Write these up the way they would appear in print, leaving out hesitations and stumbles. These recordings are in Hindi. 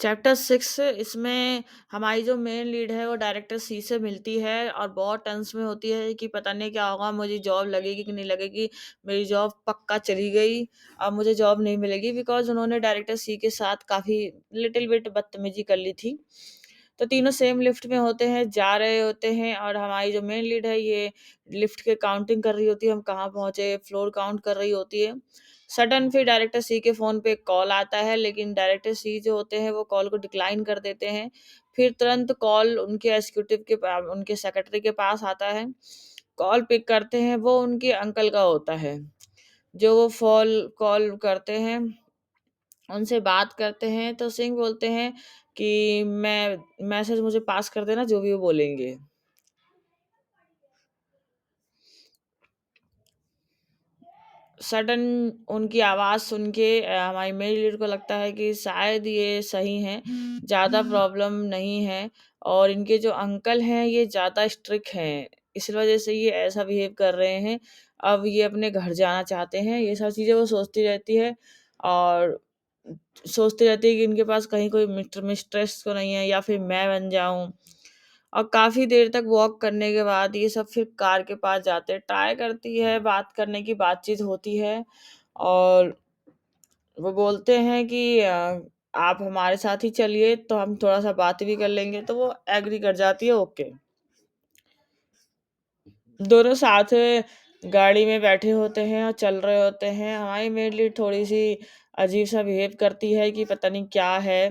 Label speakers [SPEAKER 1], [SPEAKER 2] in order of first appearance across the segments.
[SPEAKER 1] चैप्टर 6 इसमें हमारी जो मेन लीड है वो डायरेक्टर सी से मिलती है और बहुत टेंस में होती है कि पता नहीं क्या होगा, मुझे जॉब लगेगी कि नहीं लगेगी। मेरी जॉब पक्का चली गई, अब मुझे जॉब नहीं मिलेगी बिकॉज़ उन्होंने डायरेक्टर सी के साथ काफ़ी लिटिल बिट बदतमीज़ी कर ली थी। तो तीनों सेम लिफ्ट में होते हैं, जा रहे होते हैं और हमारी जो मेन लीड है ये लिफ्ट के काउंटिंग कर रही होती है, हम कहाँ पहुँचे, फ्लोर काउंट कर रही होती है। सडन फिर डायरेक्टर सी के फ़ोन पे कॉल आता है, लेकिन डायरेक्टर सी जो होते हैं वो कॉल को डिक्लाइन कर देते हैं। फिर तुरंत कॉल उनके एग्ज़ीक्यूटिव के उनके सेक्रेटरी के पास आता है। कॉल पिक करते हैं, वो उनके अंकल का होता है। जो वो फ़ॉल कॉल करते हैं, उनसे बात करते हैं तो सिंह बोलते हैं कि मैं मैसेज मुझे पास कर देना जो भी वो बोलेंगे। सडन उनकी आवाज़ सुन के हमारी मेल लीड को लगता है कि शायद ये सही हैं, ज़्यादा प्रॉब्लम नहीं है और इनके जो अंकल हैं ये ज़्यादा स्ट्रिक्ट हैं, इस वज़ह से ये ऐसा बिहेव कर रहे हैं। अब ये अपने घर जाना चाहते हैं, ये सब चीज़ें वो सोचती रहती है और सोचती रहती है कि इनके पास कहीं कोई मिस्ट्रेस तो नहीं है या फिर मैं बन जाऊँ। और काफ़ी देर तक वॉक करने के बाद ये सब फिर कार के पास जाते हैं। ट्राई करती है बात करने की, बातचीत होती है और वो बोलते हैं कि आप हमारे साथ ही चलिए तो हम थोड़ा-सा बात भी कर लेंगे, तो वो एग्री कर जाती है, ओके। दोनों साथ गाड़ी में बैठे होते हैं और चल रहे होते हैं। हमारी मेड लीड थोड़ी-सी अजीब-सा बिहेव करती है कि पता नहीं क्या है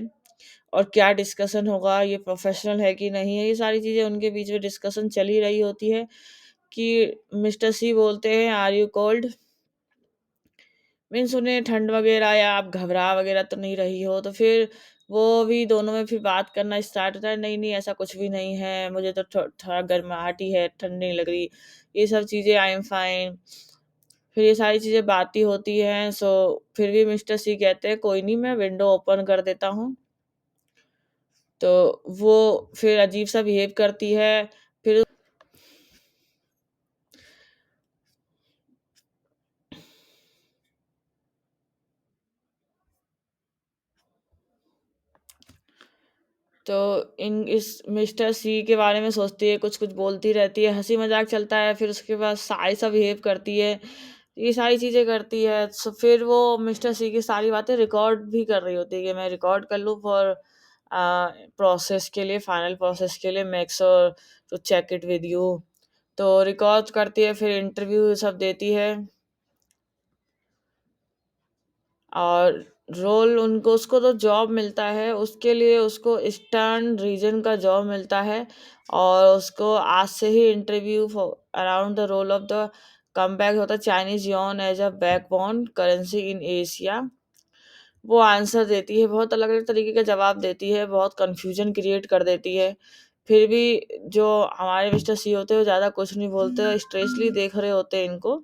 [SPEAKER 1] और क्या डिस्कशन होगा, ये प्रोफ़ेशनल है कि नहीं है, ये सारी चीज़ें उनके बीच में डिस्कशन चल ही रही होती है कि मिस्टर सी बोलते हैं, "आर यू कोल्ड?" मीन्स उन्हें ठंड वगैरह या आप घबरा वगैरह तो नहीं रही हो, तो फिर वो भी दोनों में फिर बात करना स्टार्ट होता है, "नहीं, नहीं, ऐसा कुछ भी नहीं है, मुझे तो थोड़ा गर्माहट ही है, ठंड नहीं लग रही।" ये सब चीज़ें, "आई एम फाइन।" फिर ये सारी चीज़ें बातें होती हैं, सो फिर भी मिस्टर सी कहते हैं, "कोई नहीं, मैं विंडो ओपन कर देता हूँ।" तो वो फिर अजीब-सा बिहेव करती है। फिर तो इन इस मिस्टर सी के बारे में सोचती है, कुछ-कुछ बोलती रहती है, हँसी-मज़ाक चलता है, फिर उसके बाद शाय-सा बिहेव करती है। ये सारी चीज़ें करती है, सो फिर वो मिस्टर सी की सारी बातें रिकॉर्ड भी कर रही होती है कि मैं रिकॉर्ड कर लूँ फॉर प्रोसेस के लिए, फाइनल प्रोसेस के लिए, make sure to check it with you. तो रिकॉर्ड करती है, फिर इंटरव्यू सब देती है। और रोल उनको उसको तो जॉब मिलता है, उसके लिए उसको ईस्टर्न रीजन का जॉब मिलता है और उसको आज से ही interview around the role of the comeback होता है Chinese yuan as a backbone currency in Asia. वो आंसर देती है, बहुत अलग-अलग तरीके का जवाब देती है, बहुत कन्फ्यूजन क्रिएट कर देती है। फिर भी जो हमारे मिस्टर सी होते हैं, वो ज़्यादा कुछ नहीं बोलते, स्ट्रेसली देख रहे होते हैं इनको।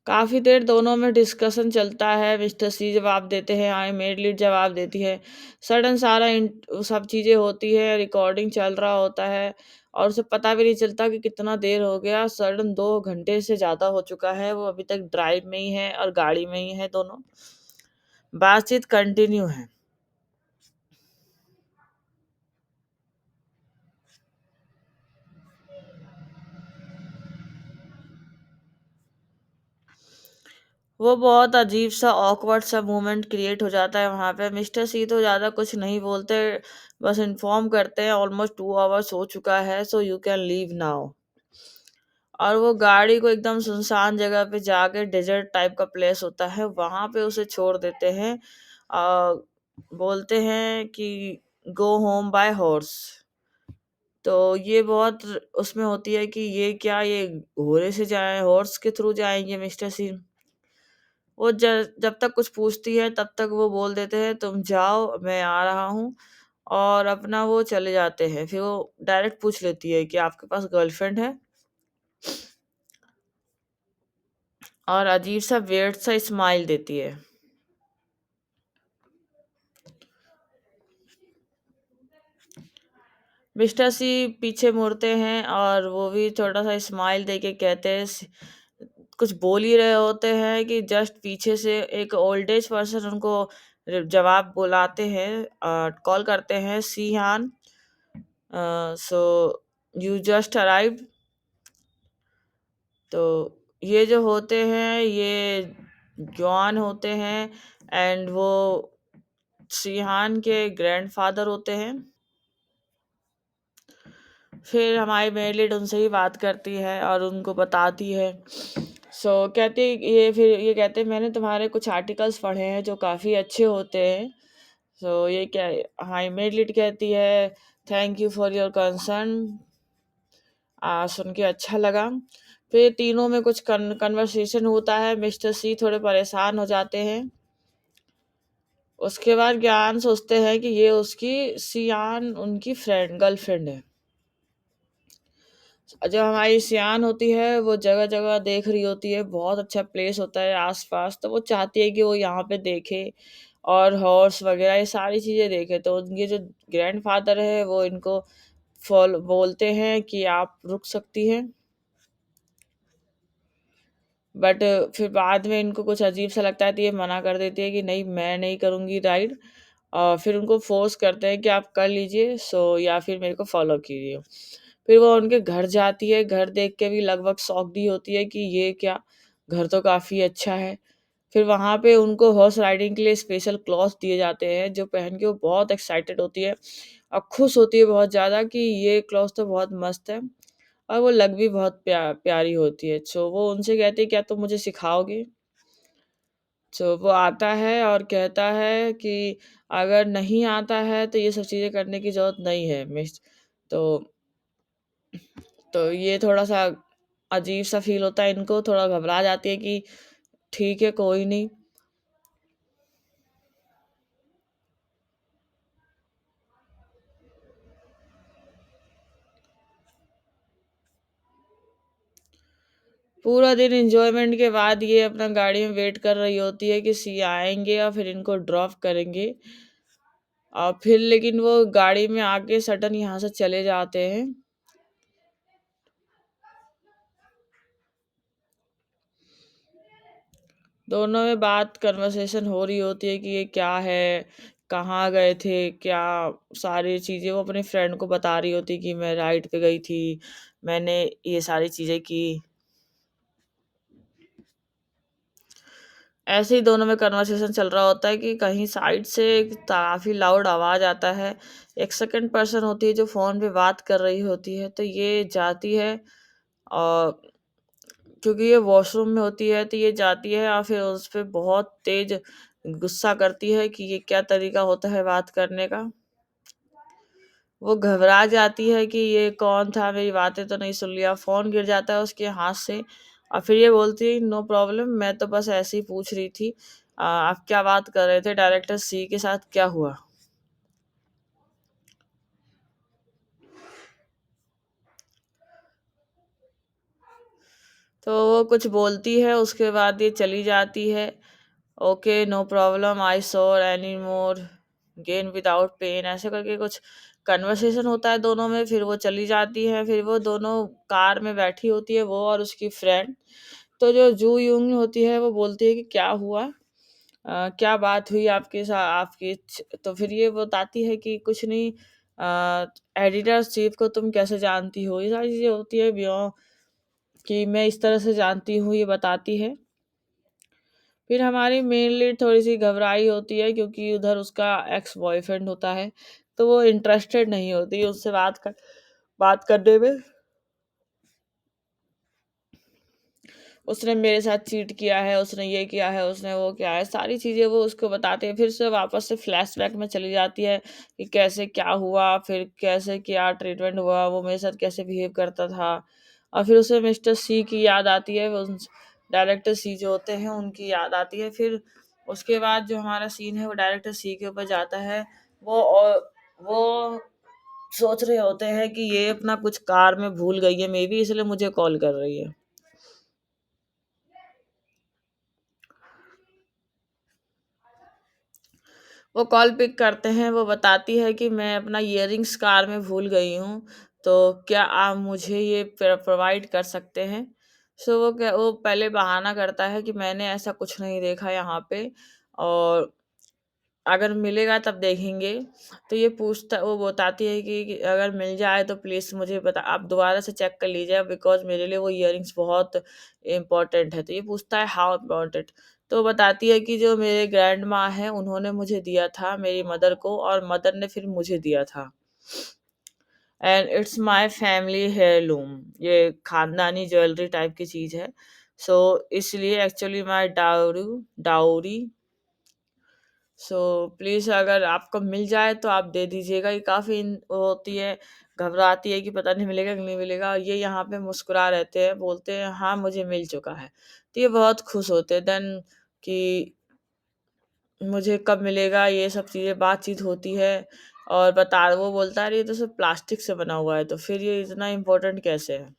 [SPEAKER 1] काफ़ी देर दोनों में डिस्कशन चलता है, मिस्टर सी जवाब देते हैं, आई मेड लीड जवाब देती है। सडन सारा सब चीज़ें होती है, रिकॉर्डिंग चल रहा होता है और उसे पता भी नहीं चलता कि कितना देर हो गया। सडन 2 घंटे से ज़्यादा हो चुका है, वो अभी तक ड्राइव में ही है और गाड़ी में ही है दोनों। बातचीत कंटिन्यू है। वो बहुत अजीब-सा ऑकवर्ड सा मोमेंट क्रिएट हो जाता है वहाँ पे। मिस्टर सी तो ज़्यादा कुछ नहीं बोलते, बस इन्फॉर्म करते हैं ऑलमोस्ट 2 आवर्स हो चुका है, so you can leave now. और वो गाड़ी को एकदम सुनसान जगह पे जाके डेज़र्ट टाइप का प्लेस होता है, वहाँ पे उसे छोड़ देते हैं। बोलते हैं कि गो होम बाय हॉर्स। तो ये बहुत उसमें होती है कि ये क्या, ये घोड़े से जाएँ, हॉर्स के थ्रू जाएँगे मिस्टर सी। वो जब तक कुछ पूछती है तब तक वो बोल देते हैं तुम जाओ मैं आ रहा हूँ और अपना वो चले जाते हैं। फिर वो डायरेक्ट पूछ लेती है कि आपके पास गर्लफ्रेंड है? और अजीब सा वियर्ड सा स्माइल देती है। मिस्टर सी पीछे मुड़ते हैं और वो भी छोटा-सा स्माइल देके कहते हैं कुछ बोल ही रहे होते हैं कि जस्ट पीछे से एक ओल्ड एज पर्सन उनको जवाब बुलाते हैं, कॉल करते हैं, "Ceyhan, so you just arrived." तो ये जो होते हैं ये जॉन होते हैं एंड वो सीहान के ग्रैंडफ़ादर होते हैं। फिर हमारी मेड उनसे ही बात करती है और उनको बताती है। कहती ये कहते हैं मैंने तुम्हारे कुछ आर्टिकल्स पढ़े हैं जो काफ़ी अच्छे होते हैं। ये क्या हमारी मेड कहती है, thank you for your concern. सुन के अच्छा लगा। फिर तीनों में कुछ कन्वर्सेशन होता है, मिस्टर सी थोड़े परेशान हो जाते हैं। उसके बाद ज्ञान सोचते हैं कि ये उसकी सियान उनकी गर्लफ्रेंड है। जो हमारी सियान होती है वो जगह-जगह देख रही होती है, बहुत अच्छा प्लेस होता है आस-पास, तो वो चाहती है कि वो यहाँ पे देखे और हॉर्स वगैरह ये सारी चीज़ें देखे। तो उनके जो ग्रैंडफ़ादर है वो इनको बोलते हैं कि आप रुक सकती हैं। बट फिर बाद में इनको कुछ अजीब-सा लगता है तो ये मना कर देती है कि नहीं मैं नहीं करूँगी राइड। फिर उनको फ़ोर्स करते हैं कि आप कर लीजिए या फिर मेरे को फ़ॉलो कीजिए। फिर वो उनके घर जाती है, घर देख के भी लगभग शॉक्ड ही होती है कि ये क्या? घर तो काफ़ी अच्छा है। फिर वहाँ पे उनको हॉर्स राइडिंग के लिए स्पेशल क्लॉथ्स दिए जाते हैं जो पहन के वो बहुत एक्साइटेड होती है और खुश होती है बहुत ज़्यादा कि ये क्लॉथ्स तो बहुत मस्त है और वो लग भी बहुत प्यारी होती है। वो उनसे कहती है क्या तुम मुझे सिखाओगे? वो आता है और कहता है कि अगर नहीं आता है तो ये सब चीज़ें करने की ज़रूरत नहीं है तो ये थोड़ा-सा अजीब-सा फ़ील होता है इनको, थोड़ा घबरा जाती है कि ठीक है कोई नहीं। पूरा दिन एन्जॉयमेंट के बाद ये अपना गाड़ी में वेट कर रही होती है कि सिया आएँगे और फिर इनको ड्रॉप करेंगे। और फिर लेकिन वो गाड़ी में आके सडन यहाँ से चले जाते हैं। दोनों में बात कन्वर्सेशन हो रही होती है कि ये क्या है, कहाँ गए थे, क्या सारी चीज़ें वो अपने फ्रेंड को बता रही होती कि मैं राइड पे गई थी, मैंने ये सारी चीज़ें की। ऐसे ही दोनों में कन्वर्सेशन चल रहा होता है कि कहीं साइड से काफ़ी लाउड आवाज़ आता है। एक सेकंड पर्सन होती है जो फ़ोन पे बात कर रही होती है, तो ये जाती है और क्योंकि ये वॉशरूम में होती है, तो ये जाती है और फिर उस पे बहुत तेज़ गुस्सा करती है कि ये क्या तरीका होता है बात करने का। वो घबरा जाती है कि ये कौन था, मेरी बातें तो नहीं सुन लिया, फ़ोन गिर जाता है उसके हाथ से और फिर ये बोलती है, "नो प्रॉब्लम, मैं तो बस ऐसे ही पूछ रही थी। आप क्या बात कर रहे थे डायरेक्टर सी के साथ क्या हुआ?" तो वो कुछ बोलती है, उसके बाद ये चली जाती है। Okay, no problem, I saw any more gain without pain ऐसे करके कुछ कन्वर्सेशन होता है दोनों में, फिर वो चली जाती है। फिर वो दोनों कार में बैठी होती है, वो और उसकी फ्रेंड। तो जो जू यूंग होती है वो बोलती है कि क्या हुआ, क्या बात हुई आपके साथ आपकी तो फिर ये बताती है कि कुछ नहीं, एडिटर चीफ को तुम कैसे जानती हो, ये सारी चीजें होती है कि मैं इस तरह से जानती हूँ, ये बताती है। फिर हमारी मेन लीड थोड़ी-सी घबराई होती है क्योंकि उधर उसका एक्स बॉयफ्रेंड होता है, तो वो इंटरेस्टेड नहीं होती है उससे बात करने में। उसने मेरे साथ चीट किया है, उसने ये किया है, उसने वो किया है, सारी चीज़ें वो उसको बताते हैं। फिर से वापस से फ्लैशबैक में चली जाती है कि कैसे क्या हुआ, फिर कैसे क्या ट्रीटमेंट हुआ, वो मेरे साथ कैसे बिहेव करता था। और फिर उसे मिस्टर सी की याद आती है, वो डायरेक्टर सी जो होते हैं उनकी याद आती है। फिर उसके बाद जो हमारा सीन है वो डायरेक्टर सी के ऊपर जाता है। वो सोच रहे होते हैं कि ये अपना कुछ कार में भूल गई है, मे बी इसलिए मुझे कॉल कर रही है। वो कॉल पिक करते हैं, वो बताती है कि मैं अपना इयररिंग्स कार में भूल गई हूँ, तो क्या आप मुझे ये प्रोवाइड कर सकते हैं? सो वो पहले बहाना करता है कि मैंने ऐसा कुछ नहीं देखा यहाँ पे, और अगर मिलेगा तब देखेंगे। तो ये पूछता वो बताती है कि अगर मिल जाए तो प्लीज़ मुझे बता आप दोबारा से चेक कर लीजिए, बिकॉज़ मेरे लिए वो इयररिंग्स बहुत इम्पोर्टेंट है। तो ये पूछता है हाउ इम्पोर्टेंट? तो बताती है कि जो मेरे ग्रैंड माँ हैं उन्होंने मुझे दिया था मेरी मदर को, और मदर ने फिर मुझे दिया था। And it's my family heirloom, ये खानदानी ज्वेलरी टाइप की चीज़ है। सो इसलिए actually my dowry, so please अगर आपको मिल जाए तो आप दे दीजिएगा। ये काफ़ी वो होती है, घबराती है कि पता नहीं मिलेगा कि नहीं मिलेगा, और ये यहाँ पे मुस्कुरा रहते हैं, बोलते हैं हाँ, मुझे मिल चुका है। तो ये बहुत खुश होते हैं देन कि मुझे कब मिलेगा, ये सब चीज़ें बातचीत होती है। और वो बोलता है अरे ये तो सब प्लास्टिक से बना हुआ है, तो फिर ये इतना इम्पोर्टेंट कैसे है?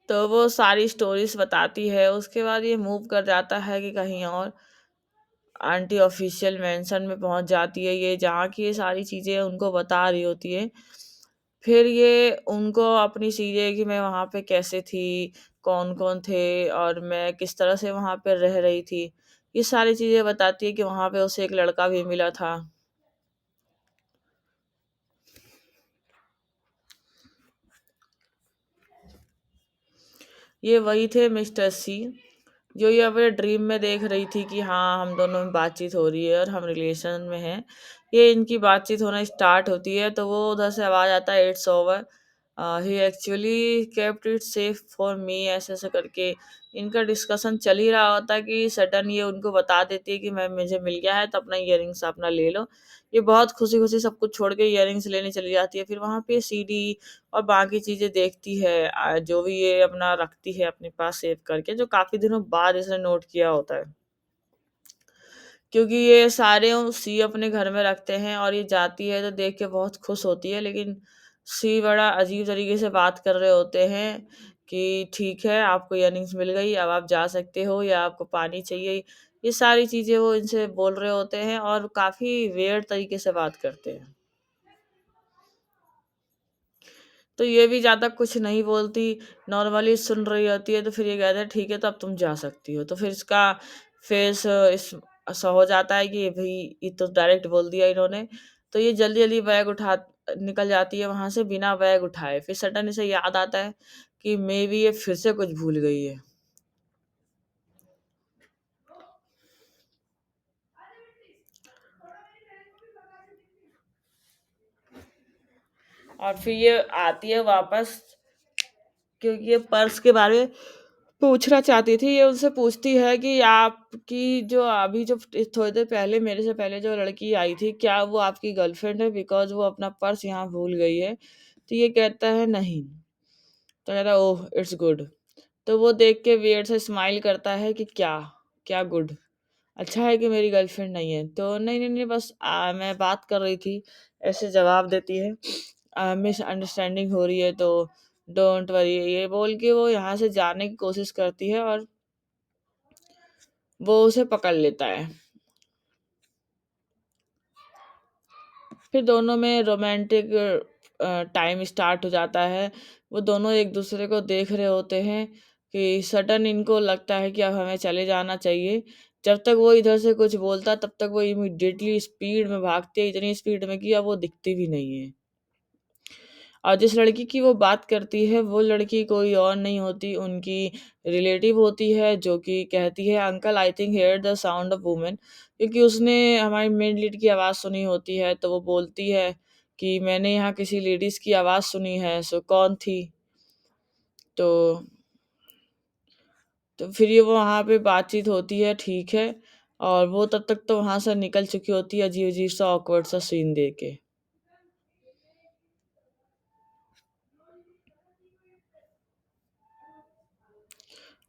[SPEAKER 1] तो वो सारी स्टोरीज़ बताती है, उसके बाद ये मूव कर जाता है कि कहीं और आंटी ऑफिशियल मेंशन में पहुंच जाती है, ये जहाँ की ये सारी चीज़ें उनको बता रही होती है। फिर ये उनको अपनी चीज़ें कि मैं वहाँ पे कैसे थी, कौन-कौन थे और मैं किस तरह से वहाँ पे रह रही थी। ये सारी चीज़ें बताती है कि वहाँ पे उसे एक लड़का भी मिला था। ये वही थे मिस्टर सी, जो ये अपने ड्रीम में देख रही थी कि हाँ, हम दोनों में बातचीत हो रही है और हम रिलेशन में हैं। ये इनकी बातचीत होना स्टार्ट होती है, तो वो उधर से आवाज़ आता है it's over, he actually kept it safe for me, ऐसे-ऐसे करके इनका डिस्कशन चल ही रहा होता है कि सडन ये उनको बता देती है कि मैं मुझे मिल गया है, तो अपना इयररिंग्स अपना ले लो। ये बहुत खुशी-खुशी सब कुछ छोड़ के इयररिंग्स लेने चली जाती है। फिर वहाँ पे सीडी और बाकी चीज़ें देखती है, जो भी ये अपना रखती है अपने पास सेव करके, जो काफ़ी दिनों बाद इसने नोट किया होता है। क्योंकि ये सारे सी अपने घर में रखते हैं और ये जाती है तो देख के बहुत खुश होती है, लेकिन सी बड़ा अजीब तरीके से बात कर रहे होते हैं कि ठीक है, आपको इयररिंग्स मिल गई, अब आप जा सकते हो, या आपको पानी चाहिए। ये सारी चीज़ें वो इनसे बोल रहे होते हैं और काफ़ी वियर्ड तरीके से बात करते हैं। तो ये भी ज़्यादा कुछ नहीं बोलती, नॉर्मली सुन रही होती है, तो फिर ये कहते हैं ठीक है, तो अब तुम जा सकती हो। तो फिर इसका फेस इस ऐसा हो जाता है कि भई ये तो डायरेक्ट बोल दिया इन्होंने। तो ये जल्दी-जल्दी बैग उठा निकल जाती है वहाँ से बिना बैग उठाए। फिर सडन इसे याद आता है कि मेबी ये फिर से कुछ भूल गई है। और फिर ये आती है वापस, क्योंकि ये पर्स के बारे में पूछना चाहती थी। ये उनसे पूछती है कि आपकी जो अभी जो थोड़ी देर पहले मेरे से पहले जो लड़की आई थी, क्या वो आपकी गर्लफ्रेंड है? बिकॉज़ वो अपना पर्स यहाँ भूल गई है। तो ये कहता है नहीं। तो कहता है ओह! It's good. तो वो देख के वियर्ड से स्माइल करता है कि क्या? क्या गुड? अच्छा है कि मेरी गर्लफ्रेंड नहीं है। तो नहीं, नहीं, नहीं, बस मैं बात कर रही थी, ऐसे जवाब देती है। मिसअंडरस्टैंडिंग हो रही है, तो डोंट वरी, ये बोल के वो यहाँ से जाने की कोशिश करती है और वो उसे पकड़ लेता है। फिर दोनों में रोमांटिक टाइम स्टार्ट हो जाता है। वो दोनों एक-दूसरे को देख रहे होते हैं कि सडन इनको लगता है कि अब हमें चले जाना चाहिए। जब तक वो इधर से कुछ बोलता तब तक वो इमीडिएटली स्पीड में भागते हैं, इतनी स्पीड में कि अब वो दिखती भी नहीं है। और जिस लड़की की वो बात करती है, वो लड़की कोई और नहीं होती, उनकी रिलेटिव होती है, जो कि कहती है uncle I think here the sound of women, क्योंकि उसने हमारी मेन लीड की आवाज़ सुनी होती है, तो वो बोलती है कि मैंने यहाँ किसी लेडीज़ की आवाज़ सुनी है, सो कौन थी? तो फिर ये वो वहाँ पे बातचीत होती है, ठीक है, और वो तब तक तो वहाँ से निकल चुकी होती है अजीब-अजीब सा ऑकवर्ड सा सीन देके। के।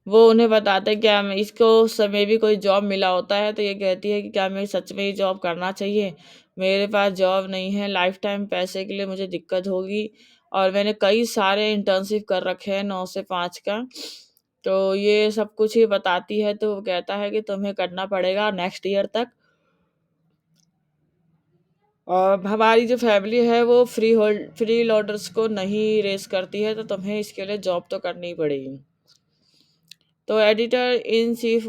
[SPEAKER 1] वो उन्हें बताता है क्या मैं इसको उस समय भी कोई जॉब मिला होता है, तो ये कहती है कि क्या मैं सच में ये जॉब करना चाहिए? मेरे पास जॉब नहीं है, लाइफ टाइम पैसे के लिए मुझे दिक्कत होगी, और मैंने कई सारे इंटर्नशिप कर रखे हैं 9 से 5 का। तो ये सब कुछ ये बताती है, तो वो कहता है कि तुम्हें करना पड़ेगा नेक्स्ट ईयर तक। और हमारी जो फैमिली है वो फ्री लोडर्स को नहीं रेस करती है, तो तुम्हें इसके लिए जॉब तो करनी ही पड़ेगी। तो एडिटर इन चीफ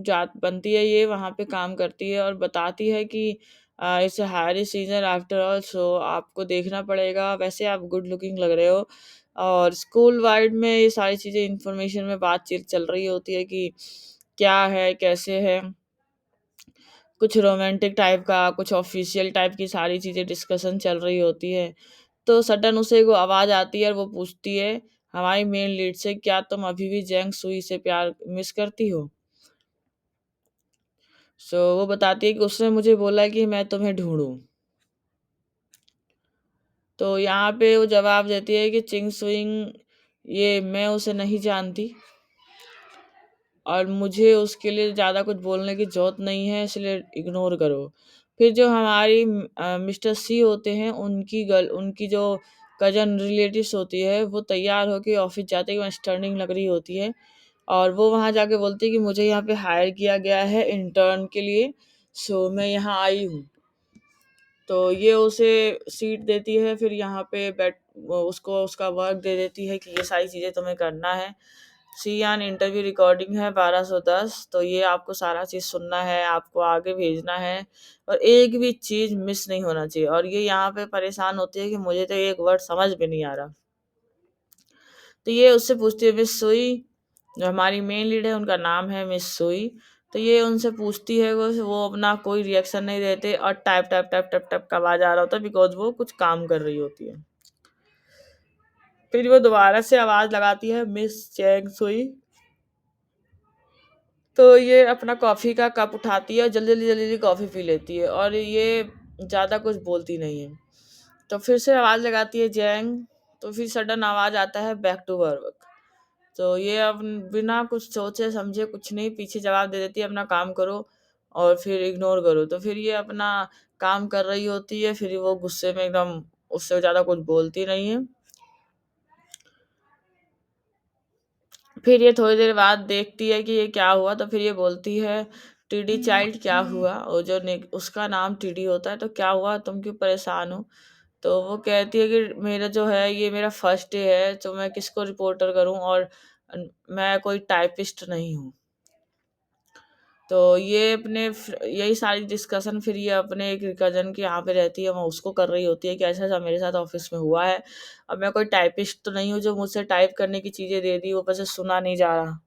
[SPEAKER 1] जात बनती है, ये वहाँ पे काम करती है और बताती है कि it's hire season after all, so आपको देखना पड़ेगा। वैसे आप गुड लुकिंग लग रहे हो। और स्कूल वाइड में ये सारी चीज़ें इंफॉर्मेशन में बातचीत चल रही होती है कि क्या है कैसे है। कुछ रोमांटिक टाइप का, कुछ ऑफिशियल टाइप की सारी चीज़ें डिस्कशन चल रही होती है। तो सडन उसे वो आवाज़ आती है और वो पूछती है हमारी मेन लीड से, क्या तुम अभी भी जैंग सुई से प्यार मिस करती हो? सो वो बताती है कि उसने मुझे बोला कि मैं तुम्हें ढूंढूं। तो यहाँ पे वो जवाब देती है कि चिंग सुइंग, ये मैं उसे नहीं जानती और मुझे उसके लिए ज़्यादा कुछ बोलने की ज़रूरत नहीं है, इसलिए इग्नोर करो। फिर जो हमारी मिस्टर सी होते हैं, उनकी जो कज़न रिलेटिव्स होती है, वो तैयार होके ऑफिस जाते ही वहाँ स्टर्निंग लग रही होती है और वो वहाँ जाके बोलती है कि मुझे यहाँ पे हायर किया गया है इंटर्न के लिए, सो मैं यहाँ आई हूँ। तो ये उसे सीट देती है, फिर यहाँ पे वो उसको उसका वर्क दे देती है कि ये सारी चीज़ें तुम्हें करना है। सियान इंटरव्यू रिकॉर्डिंग है 1210, तो ये आपको सारा चीज़ सुनना है, आपको आगे भेजना है और एक भी चीज़ मिस नहीं होना चाहिए। और ये यहाँ पे परेशान होती है कि मुझे तो एक वर्ड समझ में नहीं आ रहा। तो ये उससे पूछती है मिस सुई, जो हमारी मेन लीड है उनका नाम है मिस सुई। तो ये उनसे पूछती है, वो अपना कोई रिएक्शन नहीं देते और type type type type type का आवाज आ रहा होता है, बिकॉज वो कुछ काम कर रही होती है। फिर वो दोबारा से आवाज लगाती है मिस चैंग सुई। तो ये अपना कॉफ़ी का कप उठाती है और जल्दी जल्दी जल्दी जल्दी कॉफ़ी पी लेती है और ये ज़्यादा कुछ बोलती नहीं है। तो फिर से आवाज़ लगाती है जैंग। तो फिर सडन आवाज़ आता है बैक टू वर्क। तो ये अब बिना कुछ सोचे समझे कुछ नहीं पीछे जवाब दे देती है अपना काम करो और फिर इग्नोर करो। तो फिर ये अपना काम कर रही होती है, फिर वो गुस्से में एकदम उससे ज़्यादा कुछ बोलती नहीं है। फिर ये थोड़ी देर बाद देखती है कि ये क्या हुआ, तो फिर ये बोलती है टीडी चाइल्ड क्या हुआ, और उसका नाम टीडी होता है, तो क्या हुआ, तुम क्यों परेशान हो? तो वो कहती है कि मेरा जो है ये मेरा फर्स्ट डे है, तो मैं किसको रिपोर्टर करूं, और मैं कोई टाइपिस्ट नहीं हूँ। तो ये यही सारी डिस्कशन फिर ये अपने एक कजन के यहाँ पे रहती है, वहाँ उसको कर रही होती है कि ऐसा ऐसा मेरे साथ ऑफिस में हुआ है। अब मैं कोई टाइपिस्ट तो नहीं हूँ जो मुझसे टाइप करने की चीज़ें दे दी, ऊपर से सुना नहीं जा रहा।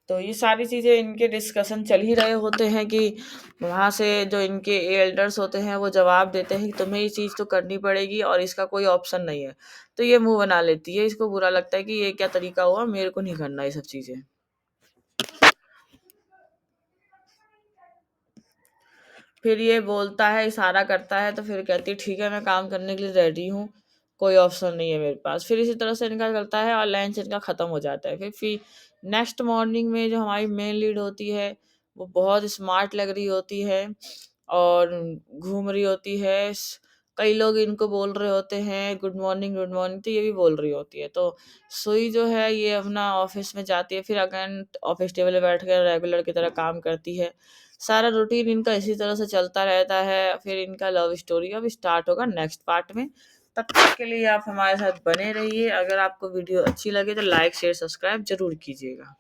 [SPEAKER 1] तो ये सारी चीज़ें इनके डिस्कशन चल ही रहे होते हैं कि वहाँ से जो इनके एल्डर्स होते हैं वो जवाब देते हैं कि तुम्हें ये चीज़ तो करनी पड़ेगी और इसका कोई ऑप्शन नहीं है। तो ये मुंह बना लेती है, इसको बुरा लगता है कि ये क्या तरीका हुआ, मेरे को नहीं करना ये सब चीज़ें। फिर ये बोलता है, इशारा करता है, तो फिर कहती है ठीक है मैं काम करने के लिए रेडी हूँ, कोई ऑप्शन नहीं है मेरे पास। फिर इसी तरह से इनका चलता है और लंच इनका ख़त्म हो जाता है। फिर नेक्स्ट मॉर्निंग में जो हमारी मेन लीड होती है, वो बहुत स्मार्ट लग रही होती है और घूम रही होती है। कई लोग इनको बोल रहे होते हैं गुड मॉर्निंग, तो ये भी बोल रही होती है। तो सुई जो है ये अपना ऑफिस में जाती है, फिर अगेन ऑफिस टेबल पे बैठ कर रेगुलर की तरह काम करती है। सारा रूटीन इनका इसी तरह से चलता रहता है। फिर इनका लव स्टोरी अब स्टार्ट होगा नेक्स्ट पार्ट में। तब तक के लिए आप हमारे साथ बने रहिए। अगर आपको वीडियो अच्छी लगे तो लाइक शेयर सब्सक्राइब जरूर कीजिएगा।